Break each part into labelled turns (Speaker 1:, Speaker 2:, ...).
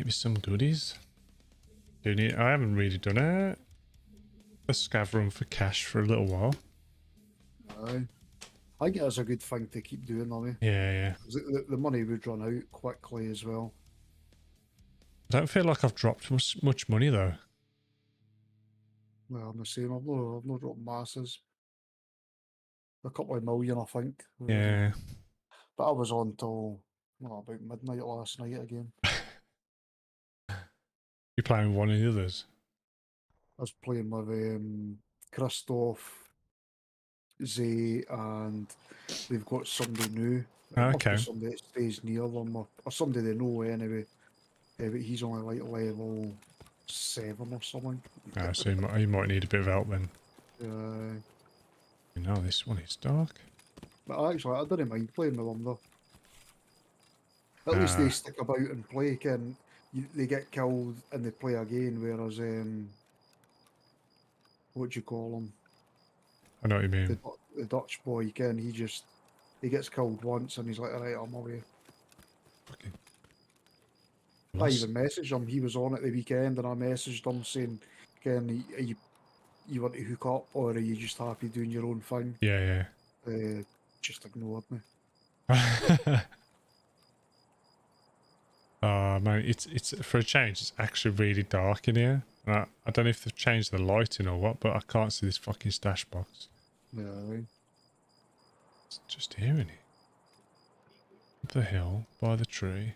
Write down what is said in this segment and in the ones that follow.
Speaker 1: Maybe some goodies. I haven't really done a scav run for cash for a little while.
Speaker 2: Aye. I think it's a good thing to keep doing, though.
Speaker 1: Yeah.
Speaker 2: The money would run out quickly as well.
Speaker 1: I don't feel like I've dropped much money though.
Speaker 2: Well, I'm the same. I've not dropped masses. A couple of million, I think.
Speaker 1: Yeah.
Speaker 2: But I was on till about midnight last night again.
Speaker 1: You playing with one of the others?
Speaker 2: I was playing with Christoph, Zay, and they've got somebody new. It must be
Speaker 1: Okay.
Speaker 2: somebody that stays near them, or somebody they know anyway. But he's only like level 7 or something.
Speaker 1: So you might need a bit of help then.
Speaker 2: Uh,
Speaker 1: No, this one is dark.
Speaker 2: but actually, I didn't mind playing with them though. At least they stick about and play. They get killed and they play again. Whereas, what do you call him?
Speaker 1: I know what you mean.
Speaker 2: The Dutch boy, he gets killed once and he's like, alright, I'm away.
Speaker 1: Fucking
Speaker 2: I even messaged him. He was on at the weekend, and I messaged him saying, "Ken, you want to hook up, or are you just happy doing your own thing?"
Speaker 1: Yeah.
Speaker 2: Just ignored me.
Speaker 1: Oh man, it's for a change. It's actually really dark in here. I don't know if they've changed the lighting or what, but I can't see this fucking stash box.
Speaker 2: Yeah, right.
Speaker 1: It's just here, isn't it? Up the hill by the tree.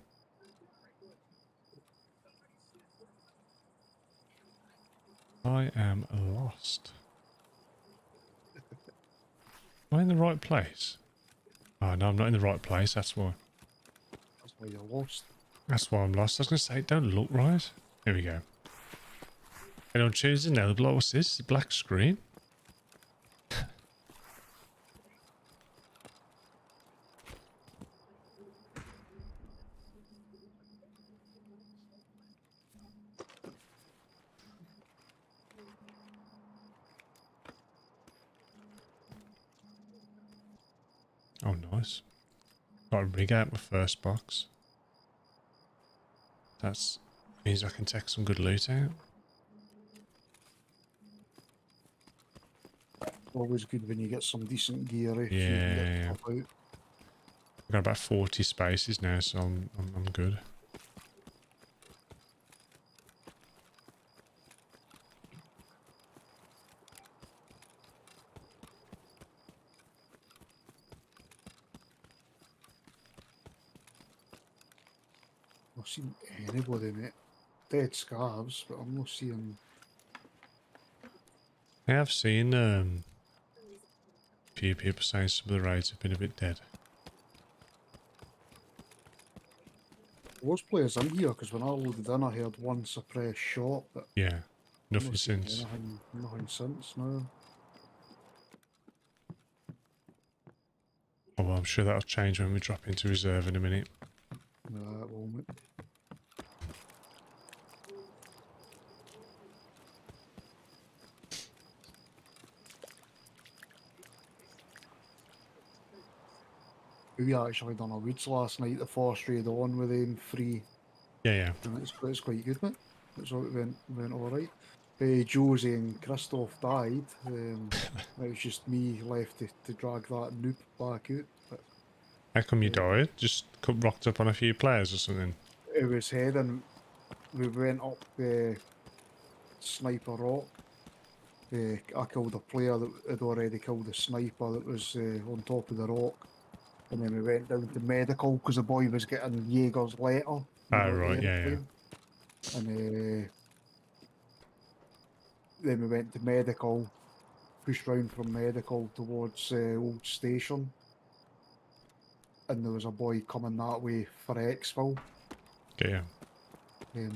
Speaker 1: I am lost. Am I in the right place? Oh no, I'm not in the right place. That's why.
Speaker 2: That's why you're lost.
Speaker 1: That's why I'm lost. I was gonna say, don't look right. Here we go. And I'm choosing now. What's this? Black screen. Oh, nice. Got to rig out my first box. That means I can take some good loot out.
Speaker 2: Always good when you get some decent gear if you can get
Speaker 1: Yeah.
Speaker 2: stuff out.
Speaker 1: I've got about 40 spaces now, so I'm good.
Speaker 2: I've not seen anybody, mate. Dead scavs, but I'm not seeing.
Speaker 1: I have seen a few people saying some of the raids have been a bit dead.
Speaker 2: There was players in here because when I loaded in, I heard one suppressed shot, but
Speaker 1: Yeah,
Speaker 2: I've
Speaker 1: nothing
Speaker 2: not seen
Speaker 1: since.
Speaker 2: nothing since. No.
Speaker 1: Oh well, I'm sure that'll change when we drop into reserve in a minute.
Speaker 2: No, it won't. We actually done a Woods last night, the Force RADEON with them free.
Speaker 1: Yeah.
Speaker 2: And it's quite good, mate. It went alright. Josie and Christoph died. It was just me left to drag that noob back out. But
Speaker 1: How come you died? Just rocked up on a few players or something?
Speaker 2: it was heading. We went up Sniper Rock. I killed a player that had already killed a sniper that was on top of the rock. And then we went down to medical because the boy was getting Jaeger's letter.
Speaker 1: Oh, right, yeah.
Speaker 2: And then we went to medical, pushed round from medical towards Old Station. And there was a boy coming that way for exfil.
Speaker 1: Yeah.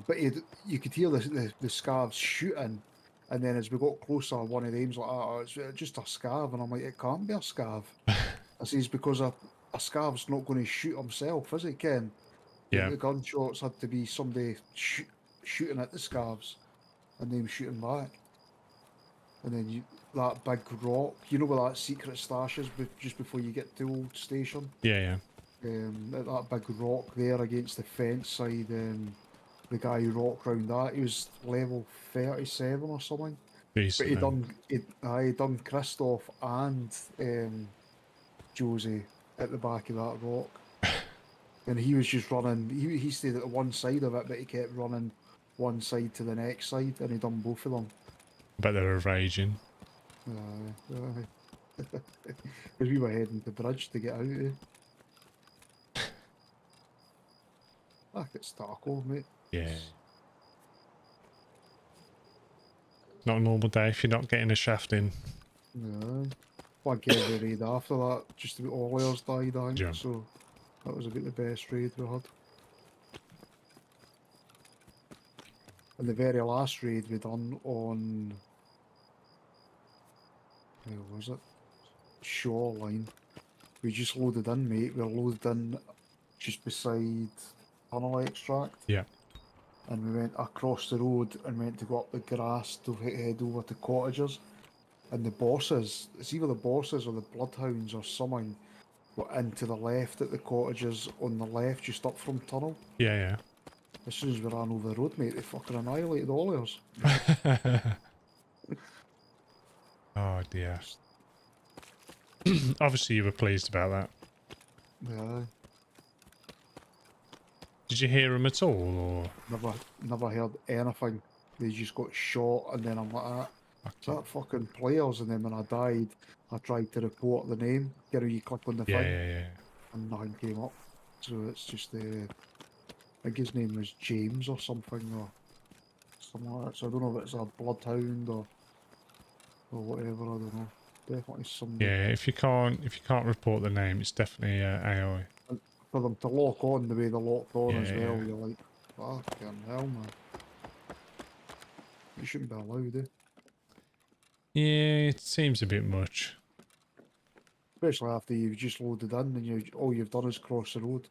Speaker 2: But you could hear the scavs shooting. And then as we got closer, one of them's like, oh, it's just a scav. And I'm like, it can't be a scav. I says, because a scav's not going to shoot himself, is it, Ken?
Speaker 1: Yeah.
Speaker 2: The gunshots had to be somebody shooting at the scavs and them shooting back. And then that big rock, you know where that secret stash is just before you get to Old Station?
Speaker 1: Yeah.
Speaker 2: That big rock there against the fence side, the guy who rocked round that, he was level 37 or something. But
Speaker 1: Decent then.
Speaker 2: he done Christoph and Josie at the back of that rock. And he was just running, he stayed at one side of it, but he kept running one side to the next side, and he done both of them.
Speaker 1: I bet they were raging.
Speaker 2: Because we were heading to the bridge to get out of it. Back at Tarkov, mate.
Speaker 1: Yeah. Not a normal day if you're not getting a shaft in.
Speaker 2: Yeah. Well, I gave the raid after that, just about all ours died, I think.
Speaker 1: Yeah.
Speaker 2: So that was about the best raid we had. And the very last raid we done on, where was it? Shoreline. We just loaded in, mate. We were loaded in just beside Tunnel Extract.
Speaker 1: Yeah.
Speaker 2: And we went across the road and went to go up the grass to head over to cottages. And the bosses, it's either the bosses or the bloodhounds or something, were into the left at the cottages on the left, just up from Tunnel.
Speaker 1: Yeah, yeah.
Speaker 2: As soon as we ran over the road, mate, they fucking annihilated all of us.
Speaker 1: Oh dear. Obviously you were pleased about that.
Speaker 2: Yeah,
Speaker 1: Did you hear them at all, or?
Speaker 2: never heard anything. They just got shot, and then I'm like, ah, is that fucking players? And then when I died, I tried to report the name. You know, you click on the
Speaker 1: Yeah,
Speaker 2: thing,
Speaker 1: yeah, yeah.
Speaker 2: and nothing came up. So it's just I think his name was James or something, or something like that. So I don't know if it's a bloodhound or whatever. I don't know. Definitely somebody.
Speaker 1: Yeah, if you can't report the name, it's definitely AI.
Speaker 2: For them to lock on the way they locked on as
Speaker 1: Yeah,
Speaker 2: well,
Speaker 1: yeah.
Speaker 2: you're like, fucking hell, man. You shouldn't be allowed, eh?
Speaker 1: Yeah, it seems a bit much.
Speaker 2: Especially after you've just loaded in and all you've done is cross the road.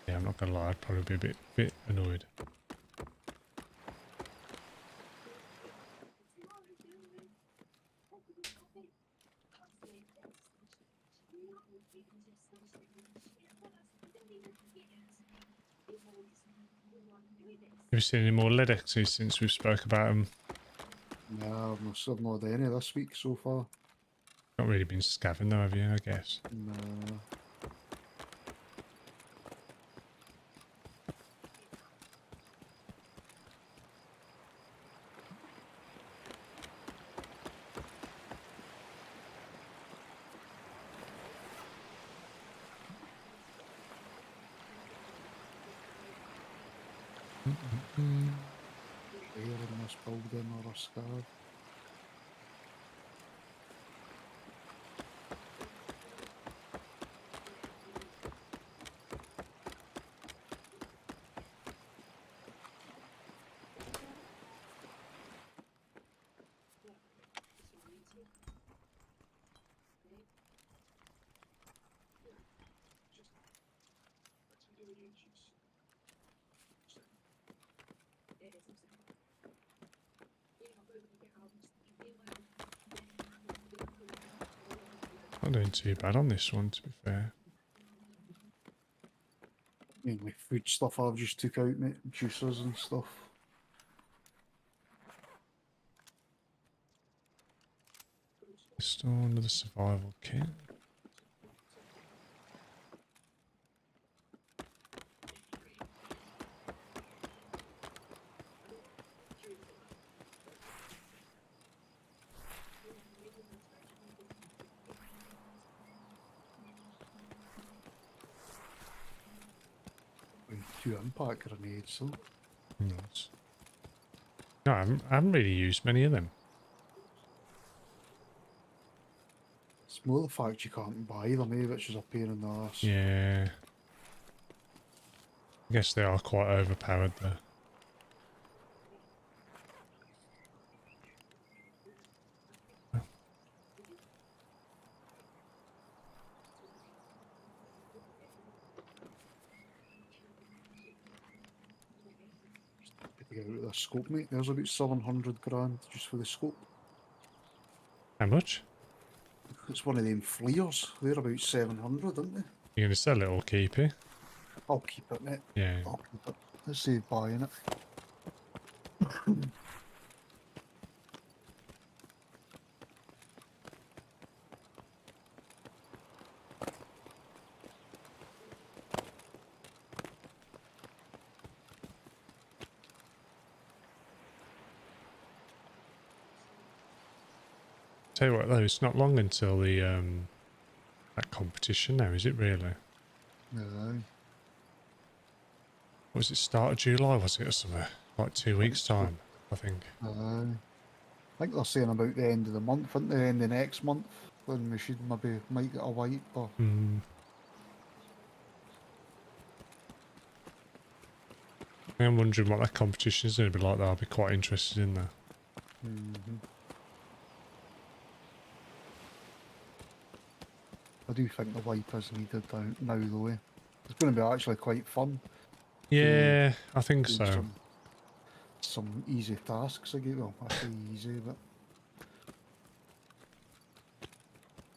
Speaker 1: Yeah, I'm not gonna lie, I'd probably be a bit annoyed. Have you seen any more lead X's since we've spoke about them?
Speaker 2: Nah, I've not had any this week so far.
Speaker 1: Not really been scavenging though, have you? I guess.
Speaker 2: Nah. Air in this building or a scav.
Speaker 1: Not doing too bad on this one, to be fair.
Speaker 2: Mainly food stuff I've just took out, mate. Juices and stuff.
Speaker 1: Still another survival kit.
Speaker 2: And 2 impact grenades, so.
Speaker 1: Nice. No, I haven't really used many of them.
Speaker 2: It's more the fact you can't buy them, eh, which is a pain in the ass.
Speaker 1: Yeah. I guess they are quite overpowered though.
Speaker 2: To get out of the scope, mate. There's about 700 grand just for the scope.
Speaker 1: How much?
Speaker 2: It's one of them fleers. They're about 700, aren't they?
Speaker 1: You're going to sell it or keep it?
Speaker 2: I'll keep it, mate.
Speaker 1: Yeah.
Speaker 2: I'll keep it. Let's save buying it.
Speaker 1: Tell you what though, it's not long until the that competition now, is it really?
Speaker 2: No,
Speaker 1: Was it start of July, was it, or something? Like 2 weeks time, I think.
Speaker 2: I think they're saying about the end of the month, isn't the end of next month, when we should maybe might get a wipe or
Speaker 1: I'm wondering what that competition is going to be like. Though I'll be quite interested in that.
Speaker 2: I do think the wipe is needed now though. It's going to be actually quite fun.
Speaker 1: Yeah, I think
Speaker 2: Do
Speaker 1: so.
Speaker 2: some easy tasks again. Well, I say easy, but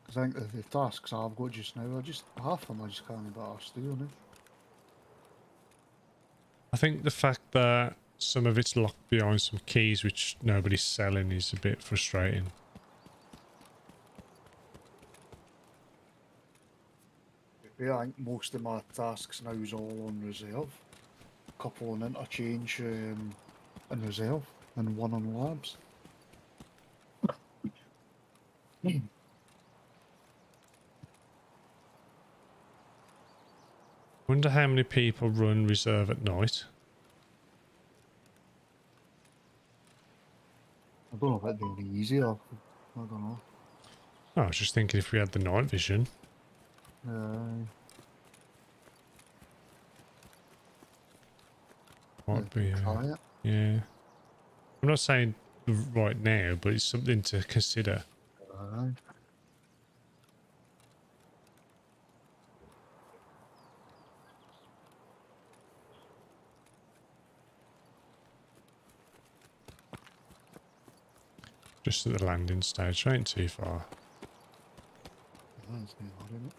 Speaker 2: because I think the tasks I've got just now are just half of them. I just can't be arsed doing it.
Speaker 1: I think the fact that some of it's locked behind some keys which nobody's selling is a bit frustrating.
Speaker 2: Yeah, I think most of my tasks now is all on reserve. A couple on interchange and reserve, and one on labs.
Speaker 1: Wonder how many people run reserve at night.
Speaker 2: I don't know if it'd be any easier. I don't know.
Speaker 1: Oh, I was just thinking if we had the night vision. Might be,
Speaker 2: try it.
Speaker 1: yeah. I'm not saying right now, but it's something to consider. Just at the landing stage, ain't too far.
Speaker 2: That's not hard, isn't it?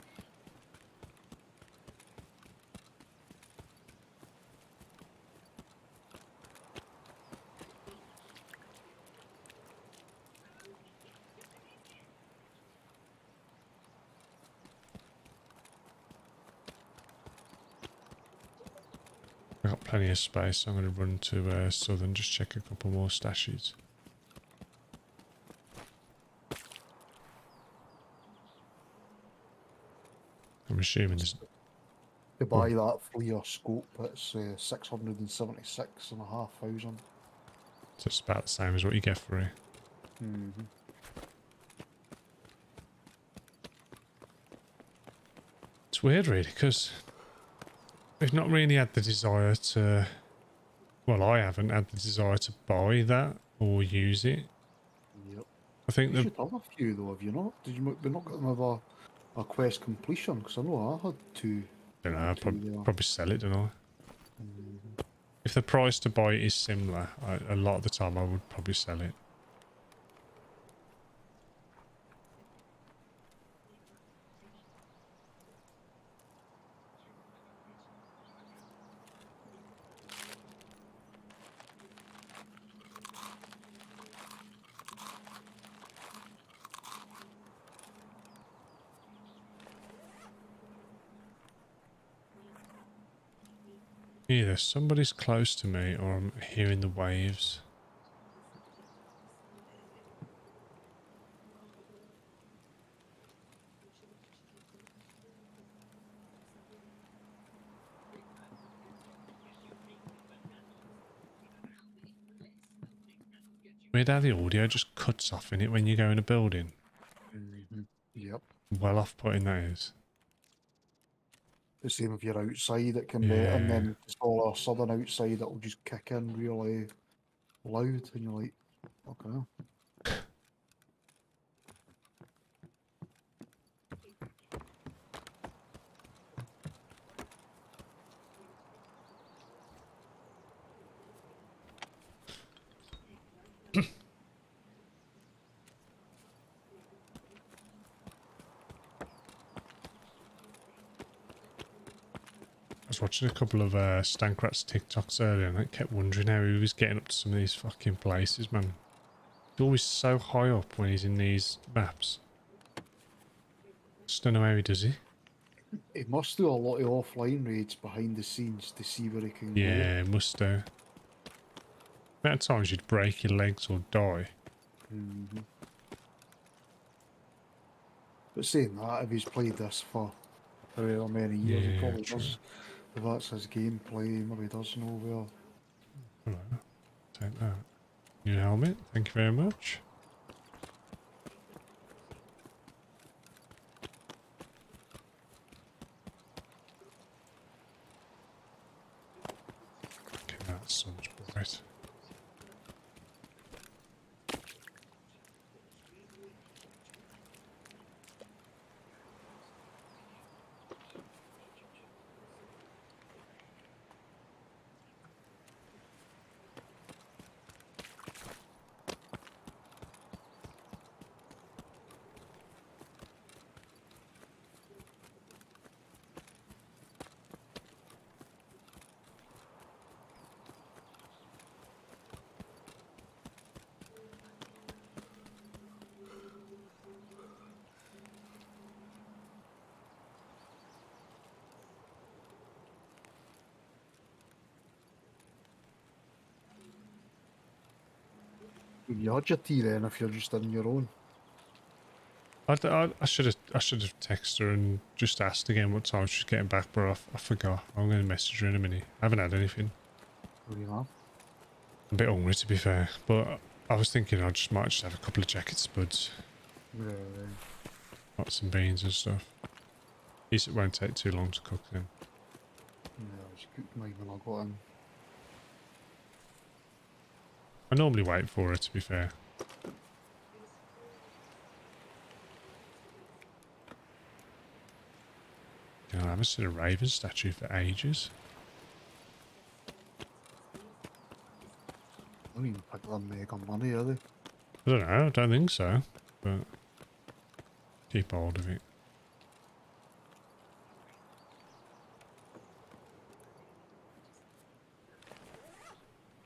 Speaker 1: I've got plenty of space, so I'm going to run to Southern, just check a couple more stashes. I'm assuming there's...
Speaker 2: To buy that FLIR scope, it's 676,500.
Speaker 1: So it's about the same as what you get for it. It's weird, really, because we've not really had the desire to... Well, I haven't had the desire to buy that or use it.
Speaker 2: Yep.
Speaker 1: I think
Speaker 2: You should have a few though, have you not? Did you not get another a quest completion? Because I know I had two.
Speaker 1: I don't know, I'd probably sell it, don't I?
Speaker 2: Mm-hmm.
Speaker 1: If the price to buy it is similar, a lot of the time I would probably sell it. Either somebody's close to me or I'm hearing the waves. Weird how the audio just cuts off in it when you go in a building.
Speaker 2: Yep.
Speaker 1: Well off-putting that is.
Speaker 2: The same if you're outside, it can be,
Speaker 1: Yeah.
Speaker 2: and then it's all our southern outside, it'll just kick in really loud, and you're like, okay.
Speaker 1: I was watching a couple of Stankrat's TikToks earlier, and I kept wondering how he was getting up to some of these fucking places, man. He's always so high up when he's in these maps. Just don't know how he does it.
Speaker 2: He must do a lot of offline raids behind the scenes to see where he can go.
Speaker 1: Yeah, must do. Amount of times you'd break your legs or die.
Speaker 2: Mm-hmm. But saying that, if he's played this for however many years, he
Speaker 1: Yeah,
Speaker 2: probably
Speaker 1: true.
Speaker 2: does. If that's his gameplay, maybe does know where.
Speaker 1: Hello. Take that. New helmet. Thank you very much. Okay, that's so much bright.
Speaker 2: You had your tea then if you're just on your own.
Speaker 1: I should have texted her and just asked again what time she's getting back, but I forgot. I'm going to message her in a minute. I haven't had anything.
Speaker 2: What do you have?
Speaker 1: I'm a bit hungry, to be fair, but I was thinking I might just have a couple of jacket spuds,
Speaker 2: Yeah,
Speaker 1: got some beans and stuff. At least it won't take too long to cook then.
Speaker 2: I just cooked mine when I got in.
Speaker 1: I normally wait for her, to be fair. You know, I haven't seen a raven statue for ages.
Speaker 2: I don't even pick them mega money, are they?
Speaker 1: I don't know, I don't think so, but keep hold of it.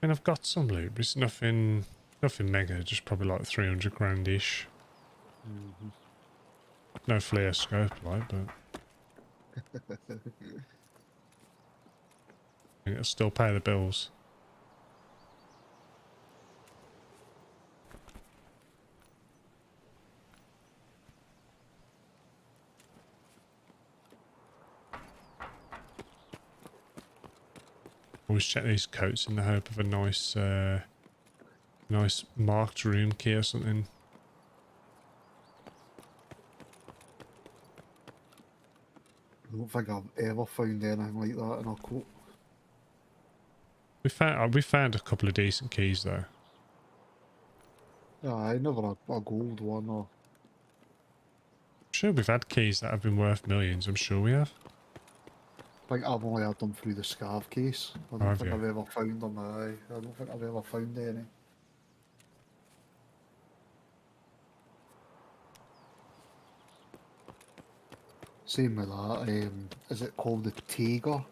Speaker 1: I mean, I've got some loot, but it's nothing mega, just probably like 300 grand-ish.
Speaker 2: Mm-hmm.
Speaker 1: No flare scope, like, but it'll still pay the bills. Always check these coats in the hope of a nice, nice marked room key or something.
Speaker 2: I don't think I've ever found anything like that in a coat.
Speaker 1: We found a couple of decent keys though.
Speaker 2: Yeah, I never a gold one or.
Speaker 1: I'm sure we've had keys that have been worth millions. I'm sure we have.
Speaker 2: I think I've only had them through the scarf case. I don't
Speaker 1: Have
Speaker 2: think
Speaker 1: you?
Speaker 2: I've ever found them. I don't think I've ever found any. Same with that. Is it called the Tiger?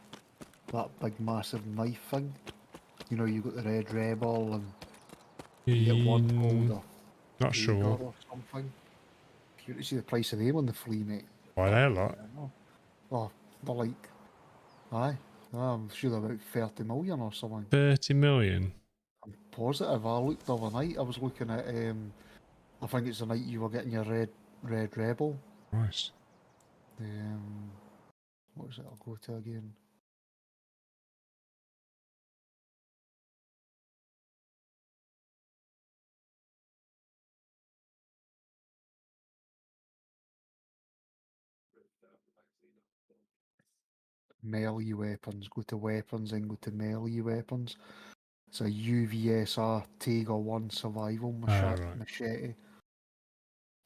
Speaker 2: That big massive knife thing. You know, you got the Red Rebel and you get one called a
Speaker 1: Not
Speaker 2: Tiger
Speaker 1: sure.
Speaker 2: or something. If you were to see the price of them on the flea, mate.
Speaker 1: Why they a lot?
Speaker 2: Oh, they're like, aye. I'm sure they're about 30 million or something.
Speaker 1: 30 million.
Speaker 2: I'm positive. I looked the other night. I was looking at, I think it's the night you were getting your Red Rebel.
Speaker 1: Christ.
Speaker 2: What was it? I'll go to again. Melee weapons. Go to weapons and go to melee weapons. It's a UVSR Tiger 1 survival
Speaker 1: Oh, right.
Speaker 2: machete.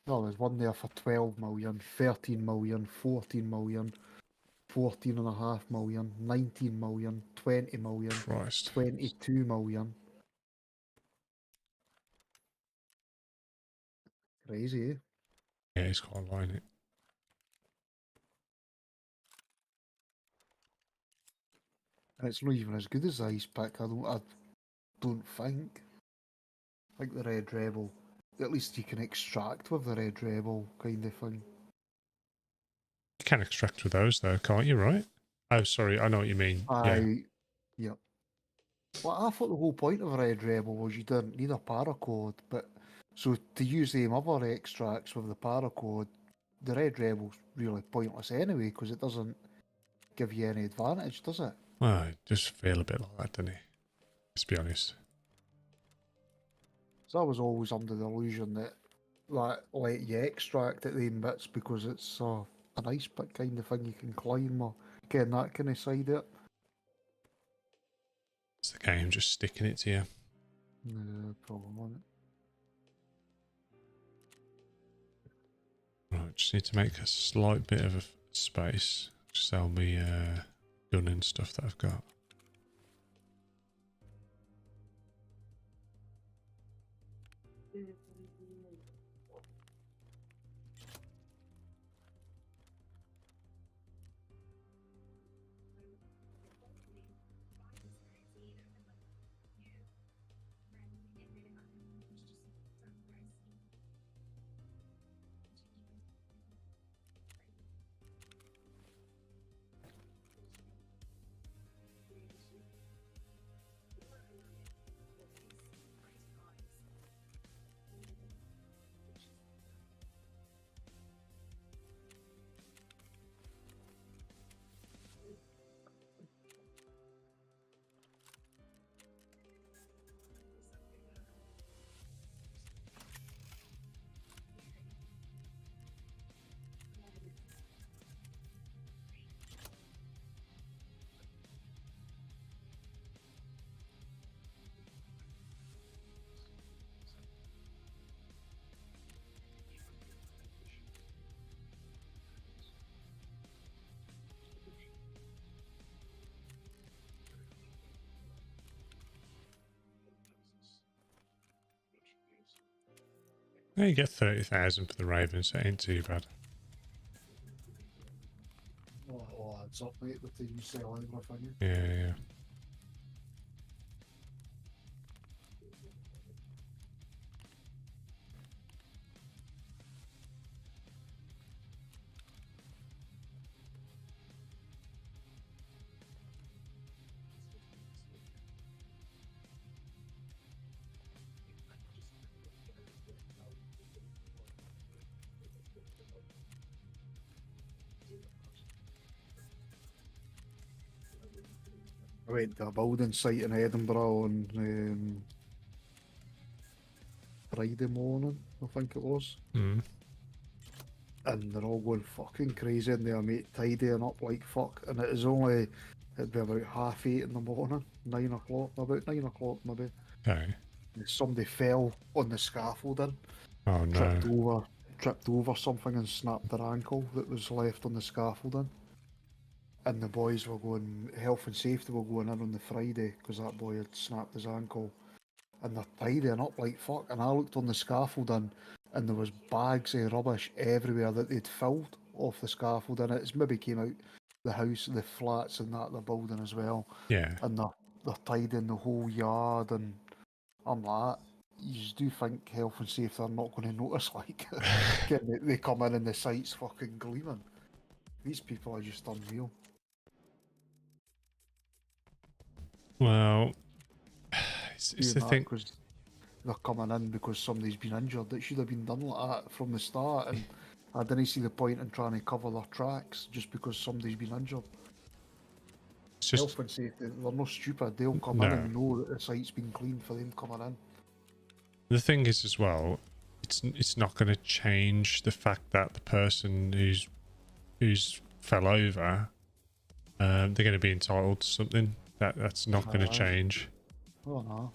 Speaker 2: Oh, there's one there for 12 million, 13 million, 14 million, 14.5 million, 19 million, 20 million,
Speaker 1: Christ.
Speaker 2: 22 million. Crazy, eh?
Speaker 1: Yeah, he's got a line it.
Speaker 2: And it's not even as good as the ice pick. I don't think. Like the Red Rebel. At least you can extract with the Red Rebel kind of thing.
Speaker 1: You can extract with those though, can't you? Right? Oh, sorry. I know what you mean. Yeah.
Speaker 2: Yep. Well, I thought the whole point of a Red Rebel was you didn't need a paracode, but so to use them other extracts with the paracode, the Red Rebel's really pointless anyway because it doesn't give you any advantage, does it?
Speaker 1: Well, it just feel a bit like that, doesn't it? Let's be honest.
Speaker 2: So I was always under the illusion that let you extract at them bits because it's a nice bit kind of thing you can climb or get that kind of side of it.
Speaker 1: It's the game just sticking it to you.
Speaker 2: No problem on it.
Speaker 1: Right, just need to make a slight bit of a space. Just sell me gun and stuff that I've got. Yeah, you get 30,000 for the Ravens, so it ain't too bad.
Speaker 2: Oh, it's up, mate, with the you sell everything.
Speaker 1: Yeah.
Speaker 2: I went to a building site in Edinburgh on Friday morning, I think it was.
Speaker 1: Mm.
Speaker 2: And they're all going fucking crazy in there, mate, tidying up like fuck. And it is only, it'd be about 8:30 in the morning, 9 o'clock, about 9 o'clock maybe.
Speaker 1: Okay.
Speaker 2: And somebody fell on the scaffolding,
Speaker 1: Oh no.
Speaker 2: tripped over something and snapped their ankle that was left on the scaffolding. And the boys were going, health and safety were going in on the Friday because that boy had snapped his ankle. And they're tidying up like fuck. And I looked on the scaffolding and there was bags of rubbish everywhere that they'd filled off the scaffolding. It's maybe came out the house, the flats and that, the building as well.
Speaker 1: Yeah.
Speaker 2: And they're tidying the whole yard. And I'm like, you just do think health and safety are not going to notice, like, they come in and the site's fucking gleaming. These people are just unreal.
Speaker 1: Well, it's the thing.
Speaker 2: Because they're coming in because somebody's been injured. It should have been done like that from the start, and I didn't see the point in trying to cover their tracks just because somebody's been injured.
Speaker 1: It's just
Speaker 2: Health and safety, they're not stupid. They'll come in
Speaker 1: no.
Speaker 2: and know that the site's been cleaned for them coming in.
Speaker 1: The thing is as well, it's not going to change the fact that the person who's fell over, they're going to be entitled to something. That's not going to change.
Speaker 2: Oh no.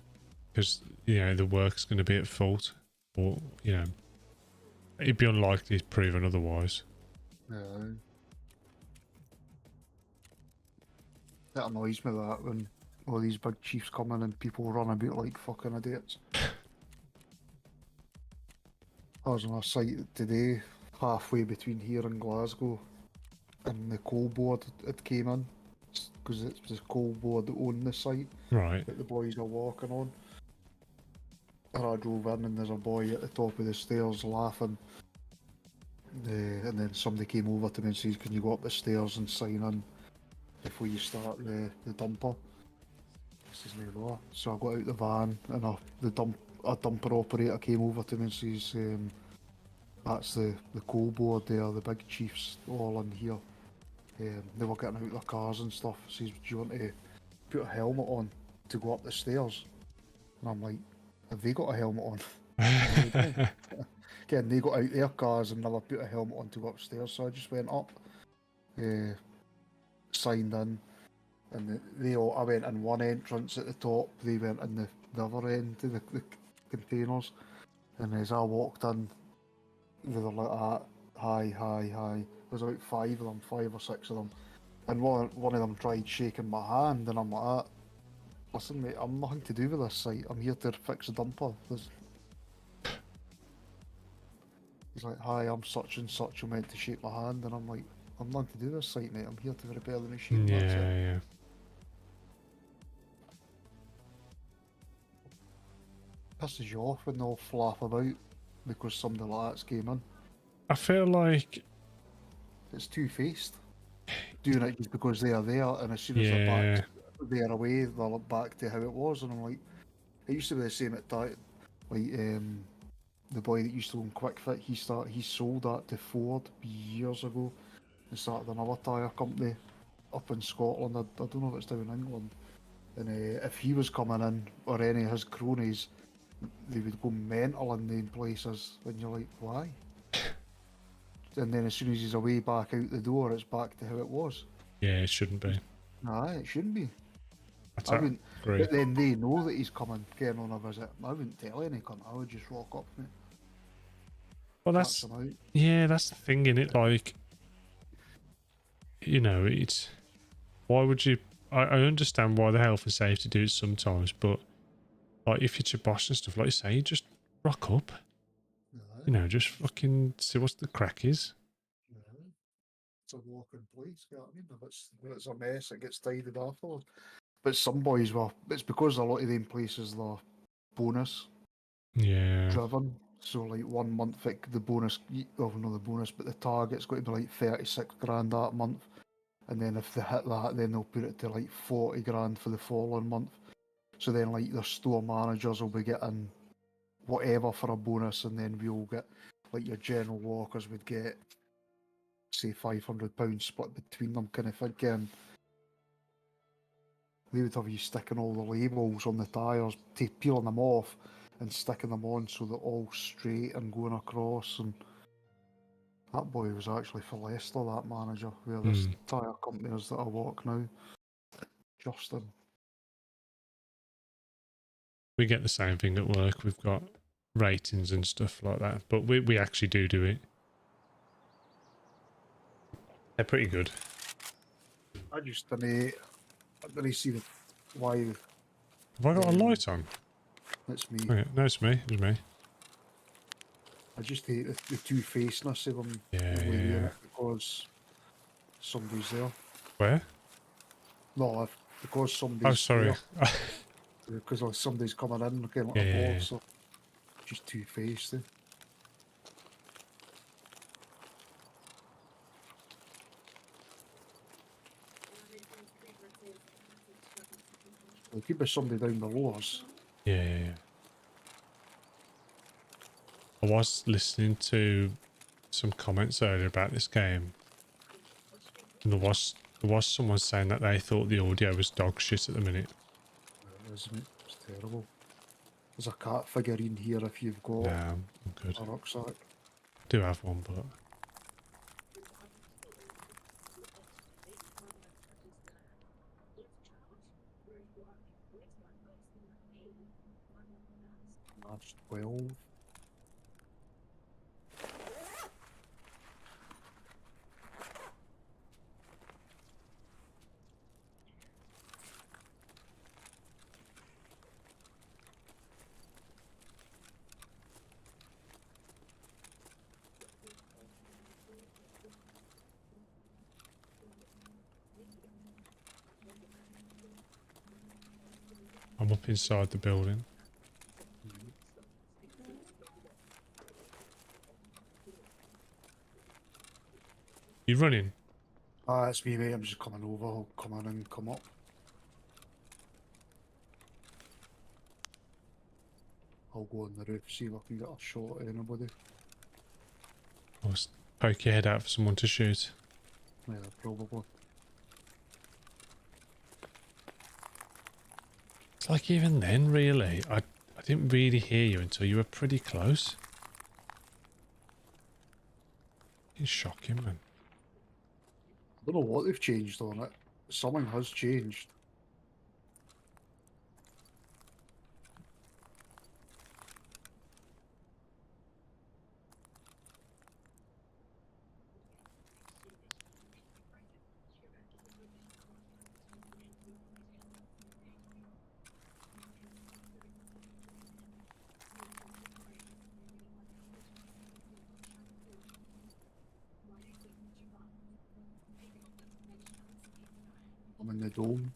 Speaker 1: Because the work's going to be at fault, or it'd be unlikely to proven otherwise.
Speaker 2: Yeah. That annoys me, that when all these big chiefs come in and people run about like fucking idiots. I was on a site today, halfway between here and Glasgow, and the coal board had came in because it's the cold board that own the site
Speaker 1: Right.
Speaker 2: that the boys are walking on. And I drove in and there's a boy at the top of the stairs laughing. And then somebody came over to me and says, "Can you go up the stairs and sign in before you start the dumper?" I says, "No, no." So I got out the van and a dumper operator came over to me and says, "That's the coal board there, the big chiefs all in here." They were getting out their cars and stuff. Says, "Do you want to put a helmet on to go up the stairs?" And I'm like, "Have they got a helmet on?" "No, they don't." Again, they got out their cars and never put a helmet on to go upstairs. So I just went up, signed in, and I went in one entrance at the top. They went in the other end to the containers. And as I walked in, they were like that, "Hi, hi, hi." There's about 5 or 6 of them. And one of them tried shaking my hand, and I'm like, "Listen, mate, I'm nothing to do with this site. I'm here to fix a dumper." He's like, "Hi, I'm such and such. You meant to shake my hand." And I'm like, "I'm nothing to do with this site, mate. I'm here to repair the machine." That's it.
Speaker 1: Yeah.
Speaker 2: Pisses you off when they all flap about because somebody like that's came in.
Speaker 1: I feel like,
Speaker 2: It's two-faced. Doing it just because they are there, and as soon as
Speaker 1: yeah,
Speaker 2: they're away, they're back to how it was. And I'm like, it used to be the same at that. Like the boy that used to own Quick Fit, he sold that to Ford years ago and started another tyre company up in Scotland. I don't know if it's down in England. And if he was coming in, or any of his cronies, they would go mental in them places, and you're like, why? And then as soon as he's away back out the door, it's back to how it was.
Speaker 1: yeah, it shouldn't be.
Speaker 2: Nah, it shouldn't be.
Speaker 1: I
Speaker 2: I wouldn't.
Speaker 1: agree.
Speaker 2: But then they know that he's coming, getting on a visit. I wouldn't tell any cunt. I would just rock up, mate.
Speaker 1: Well,
Speaker 2: Catch them out.
Speaker 1: yeah, that's the thing in it. Like, you know, it's why would you? I understand why the health and safety do it sometimes, but like if it's your boss and stuff, like you say, just rock up.
Speaker 2: Aye,
Speaker 1: You know, just fucking see what the crack is.
Speaker 2: aye. It's a walking place, you know what I mean? If it's a mess, it gets tidied afterwards. But some boys were. It's because a lot of them places they're bonus
Speaker 1: Yeah.
Speaker 2: driven. So like 1 month, the bonus, well, not the bonus, but the target's got to be like 36 grand that month. And then if they hit that, then they'll put it to like 40 grand for the following month. So then like their store managers will be getting whatever for a bonus, and then we'll get, like your general walkers would get, say, £500 split between them kind of thing. They would have you sticking all the labels on the tyres, peeling them off and sticking them on so they're all straight and going across. And that boy was actually for Leicester, that manager, where this tyre company is that I walk now. Justin.
Speaker 1: We get the same thing at work. We've got ratings and stuff like that, but we actually do it. They're pretty good.
Speaker 2: I didn't see why.
Speaker 1: Have I got a light on?
Speaker 2: It's me.
Speaker 1: Oh, yeah. No, it's me. It's me.
Speaker 2: I just hate the two-facedness of them.
Speaker 1: Yeah.
Speaker 2: Because somebody's there.
Speaker 1: Where?
Speaker 2: No, because somebody's
Speaker 1: Oh, sorry.
Speaker 2: there. Because somebody's coming in looking like a boss. So just two-faced. There could be somebody down below us.
Speaker 1: Yeah. I was listening to some comments earlier about this game, and there was someone saying that they thought the audio was dog shit at the minute.
Speaker 2: Isn't it? It's terrible. There's a cat figurine here if you've got
Speaker 1: Nah, I'm good.
Speaker 2: a rucksack.
Speaker 1: Do have one, but
Speaker 2: That's 12.
Speaker 1: I'm up inside the building. You running?
Speaker 2: Ah, it's me, mate. I'm just coming over. I'll come in and come up. I'll go on the roof, see if I can get a shot at anybody.
Speaker 1: Or poke your head out for someone to shoot?
Speaker 2: Yeah, probably.
Speaker 1: It's like even then, really, I didn't really hear you until you were pretty close. It's shocking, man.
Speaker 2: I don't know what they've changed on it. Something has changed. I'm in the dome.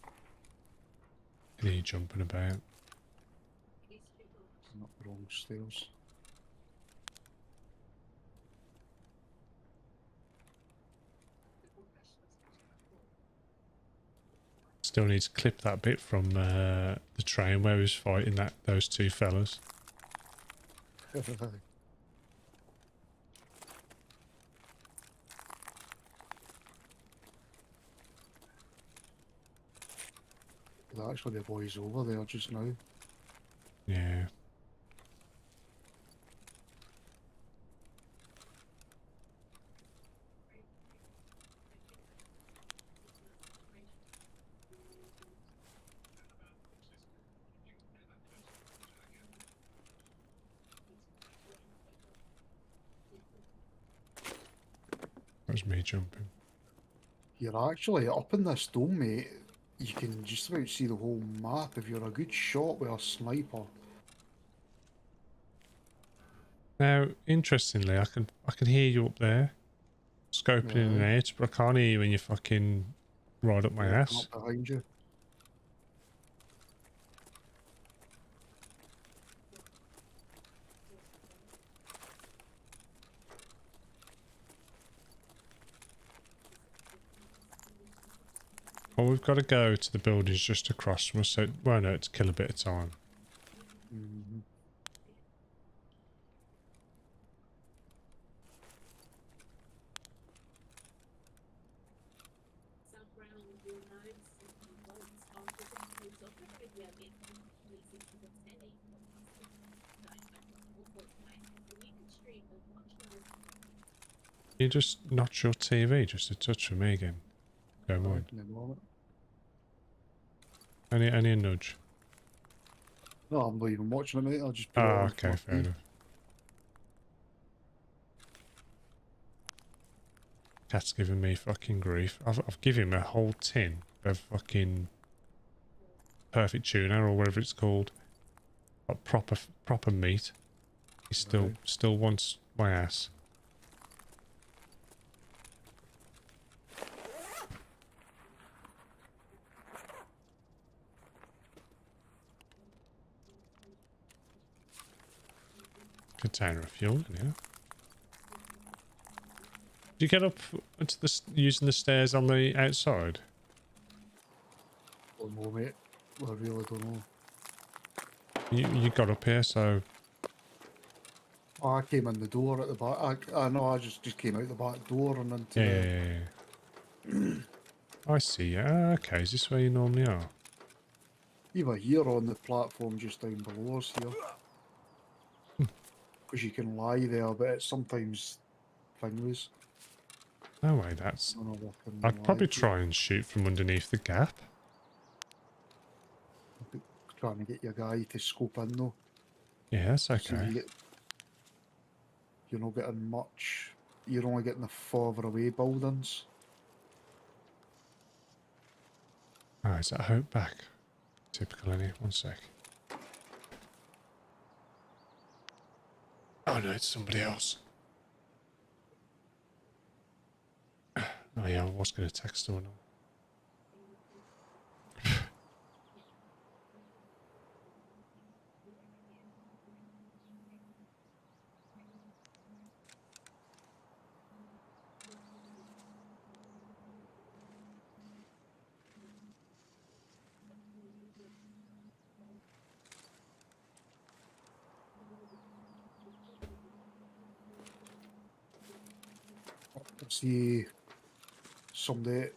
Speaker 1: I hear you jumping about.
Speaker 2: I'm up the wrong stairs.
Speaker 1: Still need to clip that bit from the train where he was fighting those two fellas.
Speaker 2: There's actually the boys over there just now.
Speaker 1: Yeah. That was me jumping.
Speaker 2: You're actually up in this dome, mate. You can just about see the whole map if you're a good shot with a sniper.
Speaker 1: Now, interestingly, I can hear you up there, scoping in and
Speaker 2: Yeah,
Speaker 1: out, but I can't hear you when you're fucking right up my
Speaker 2: walking
Speaker 1: ass.
Speaker 2: up behind you.
Speaker 1: Well, we've got to go to the buildings just across from us, so it won't hurt to kill a bit of time.
Speaker 2: Mm-hmm.
Speaker 1: You just notch your TV just a touch for me again. Go mind.
Speaker 2: In a moment.
Speaker 1: Only a nudge.
Speaker 2: No, I'm not even watching it, mate. I'll just put it
Speaker 1: Ah,
Speaker 2: on
Speaker 1: okay,
Speaker 2: for
Speaker 1: fair
Speaker 2: me.
Speaker 1: enough. Cat's giving me fucking grief. I've given him a whole tin of fucking perfect tuna or whatever it's called. Like proper meat. He still wants my ass. Container of fuel, yeah. Did you get up into using the stairs on the outside?
Speaker 2: Don't know, mate. I really don't know.
Speaker 1: You got up here, so
Speaker 2: Oh, I came in the door at the back. I know, I just came out the back door and into
Speaker 1: yeah. I see. Yeah, okay. Is this where you normally are?
Speaker 2: You were here on the platform just down below us here. Because you can lie there, but it's sometimes thingless.
Speaker 1: No way. That's.
Speaker 2: I don't know if I can
Speaker 1: I'd
Speaker 2: lie
Speaker 1: probably
Speaker 2: to you.
Speaker 1: try and shoot from underneath the gap.
Speaker 2: Trying to get your guy to scope in though.
Speaker 1: Yeah, that's
Speaker 2: So
Speaker 1: okay.
Speaker 2: you're not getting much. You're only getting the further away buildings.
Speaker 1: Oh, is that hope back? Typical, any. One sec. Oh no, it's somebody else. Oh yeah, I was going to text her.
Speaker 2: see somebody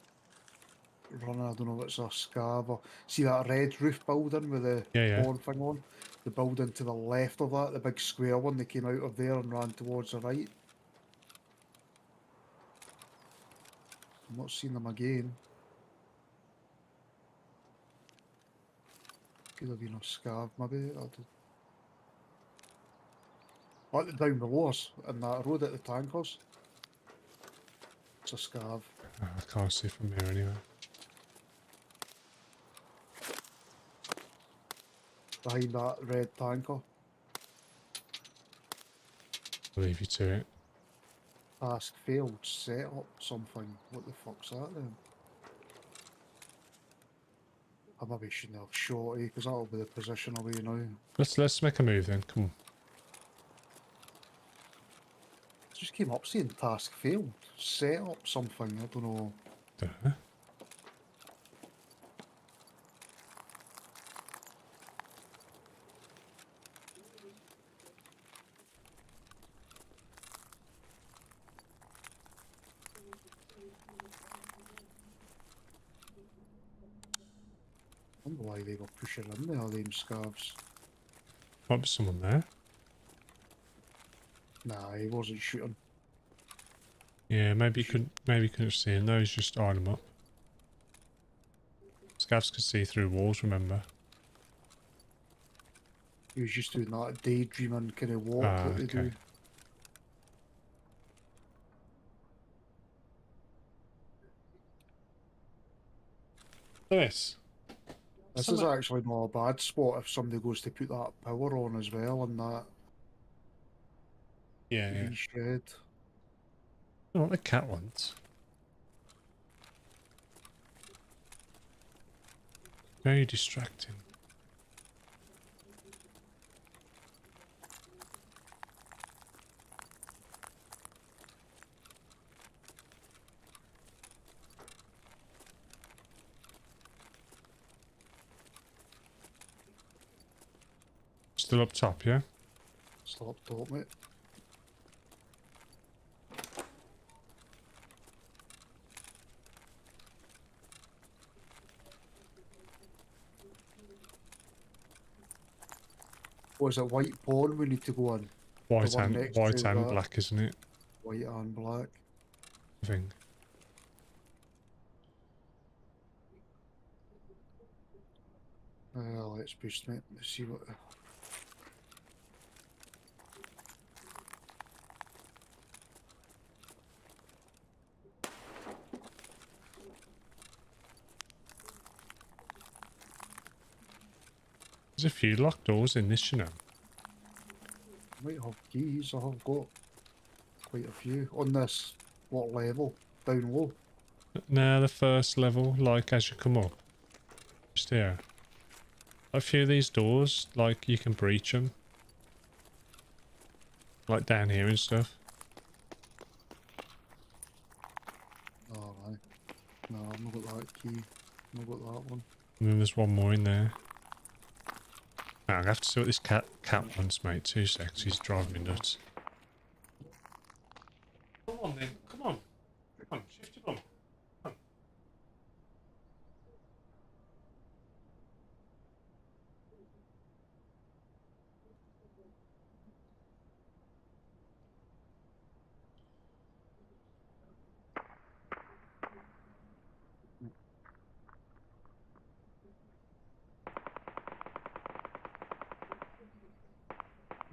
Speaker 2: running, I don't know if it's a scav or see that red roof building with the
Speaker 1: Yeah, yeah.
Speaker 2: porn thing on? The building to the left of that, the big square one, they came out of there and ran towards the right. I'm not seeing them again. Could have been a scav, maybe. Down below us, in that road at the tankers. It's a scav.
Speaker 1: Oh, I can't see from here anyway.
Speaker 2: Behind that red tanker.
Speaker 1: I'll leave you to it.
Speaker 2: Task failed, set up something. What the fuck's that then? I maybe shouldn't have shot, because that'll be the position I'll be now.
Speaker 1: Let's make a move then. Come on.
Speaker 2: Just came up saying task failed. Set up something, I don't know.
Speaker 1: Dunno.
Speaker 2: I wonder why they were pushing in there, them scavs.
Speaker 1: Might be someone there.
Speaker 2: Nah, he wasn't shooting.
Speaker 1: Yeah, maybe you couldn't see him though. He's just eyeing them up. Scavs could see through walls. Remember?
Speaker 2: He was just doing that daydreaming kind of walk
Speaker 1: Ah,
Speaker 2: that they
Speaker 1: okay.
Speaker 2: do.
Speaker 1: Lewis.
Speaker 2: This is actually not a bad spot if somebody goes to put that power on as well in that
Speaker 1: Yeah, yeah.
Speaker 2: wee shed.
Speaker 1: I want the cat ones. Very distracting. Still up top, yeah?
Speaker 2: Still up top, mate. What is it, white pawn we need to go on?
Speaker 1: White
Speaker 2: one
Speaker 1: and
Speaker 2: next
Speaker 1: white
Speaker 2: to
Speaker 1: and
Speaker 2: that.
Speaker 1: black, isn't it?
Speaker 2: White and black.
Speaker 1: I think.
Speaker 2: Let's boost, mate. Let's see what...
Speaker 1: There's a few locked doors in this, you know.
Speaker 2: Might have keys, I have got quite a few. On this, what level? Down low?
Speaker 1: Now the first level, like as you come up. Just here. A few of these doors, like you can breach them. Like down here and stuff.
Speaker 2: Oh, aye. No, I've not got that key. I've not got that one.
Speaker 1: And then there's one more in there. Now, I have to see what this cat wants, mate. 2 seconds, he's driving me nuts. Come on then, come on. Come on, shift your bum. Come on.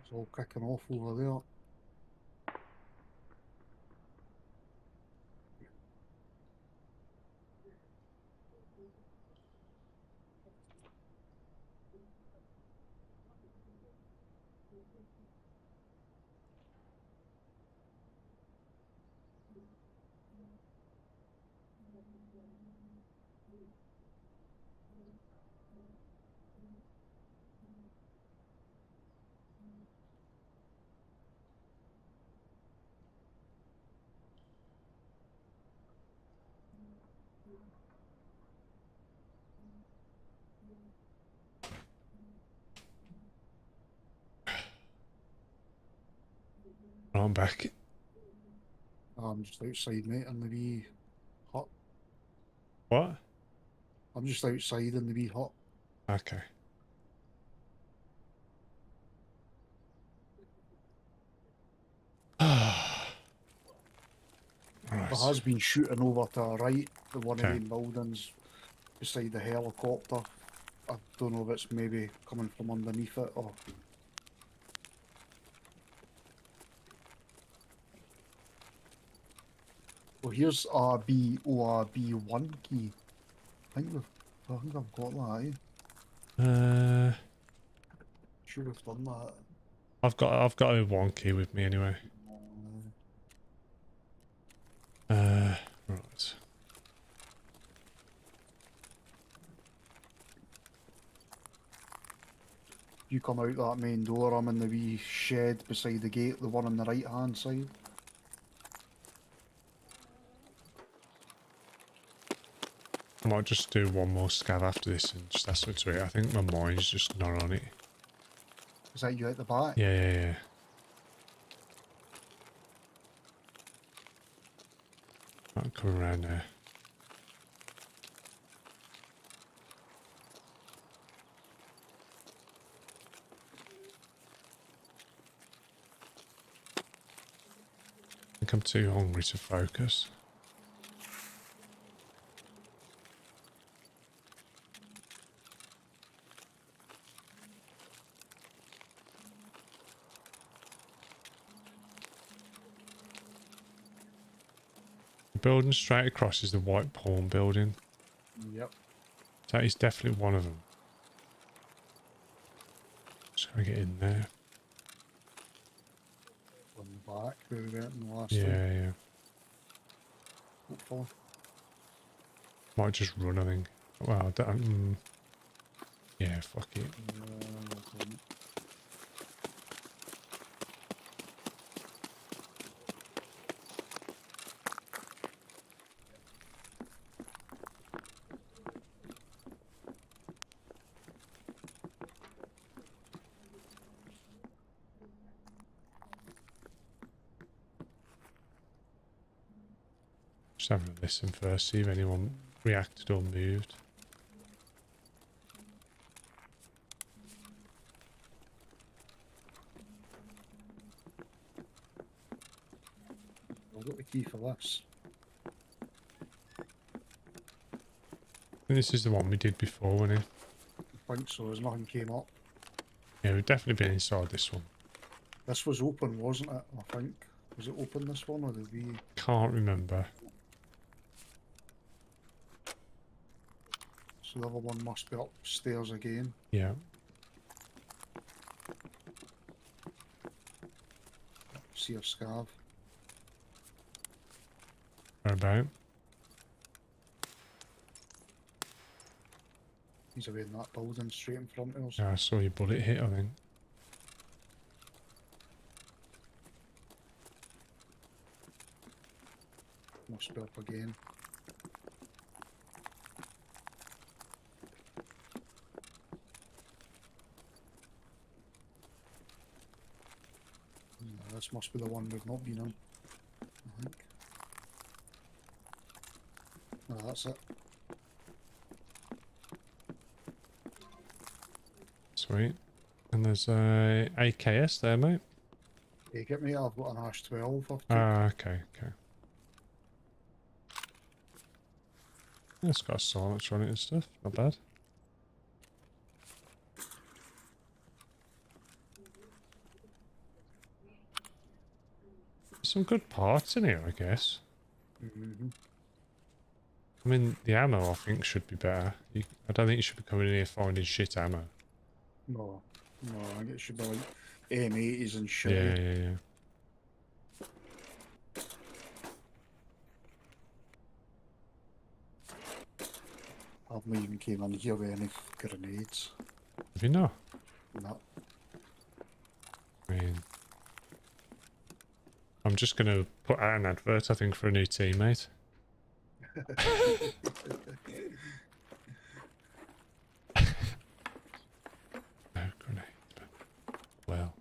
Speaker 2: It's all kicking off over there.
Speaker 1: I'm back.
Speaker 2: I'm just outside, mate, in the wee hut.
Speaker 1: What?
Speaker 2: I'm just outside in the wee hut.
Speaker 1: Okay.
Speaker 2: There
Speaker 1: Right.
Speaker 2: has been shooting over to our right, the one of
Speaker 1: Okay.
Speaker 2: them buildings beside the helicopter. I don't know if it's maybe coming from underneath it or. Well, here's RBORB1 key. I think I've got that, eh?
Speaker 1: Uh,
Speaker 2: Should have done that.
Speaker 1: I've got a one key with me anyway. Right.
Speaker 2: You come out that main door, I'm in the wee shed beside the gate, the one on the right hand side.
Speaker 1: I might just do one more scav after this and just that's what's it. I think my mind's just not on it.
Speaker 2: Is that you at the back?
Speaker 1: Yeah, yeah, yeah. I'm coming around there. I think I'm too hungry to focus. The building straight across is the white pawn building.
Speaker 2: Yep.
Speaker 1: That is definitely one of them. Just gotta get in there.
Speaker 2: On the back, where we went in the last
Speaker 1: Yeah,
Speaker 2: time.
Speaker 1: yeah.
Speaker 2: Hopefully.
Speaker 1: Might just run, I think. Well, yeah, fuck it. Just having a listen first, see if anyone reacted or moved.
Speaker 2: I've got the key for this.
Speaker 1: I think this is the one we did before, wasn't it?
Speaker 2: I think so, as nothing came up.
Speaker 1: Yeah, we've definitely been inside this one.
Speaker 2: This was open, wasn't it? I think. Was it open, this one, or did we?
Speaker 1: Can't remember.
Speaker 2: So the other one must be upstairs again.
Speaker 1: Yeah.
Speaker 2: See a scav.
Speaker 1: Where about?
Speaker 2: He's away in that building straight in front of us.
Speaker 1: Yeah, I saw your bullet hit, I think.
Speaker 2: Must be up again. Yeah, this must be the one we've not been on, I think. No, that's it.
Speaker 1: Sweet. And there's a AKS there, mate.
Speaker 2: Take it, mate. I've got an Ash 12. I've took.
Speaker 1: Ah, okay, okay. It's got a silencer on it and stuff. Not bad. Some good parts in here, I guess.
Speaker 2: Mm-hmm.
Speaker 1: I mean, the ammo, I think, should be better. I don't think you should be coming in here finding shit ammo.
Speaker 2: No, no, I think it should be like M80s and shit.
Speaker 1: Yeah, yeah, yeah.
Speaker 2: I've not even came in here with any grenades.
Speaker 1: Have you not?
Speaker 2: No.
Speaker 1: I mean, I'm just going to put out an advert, I think, for a new teammate. No grenades, but well.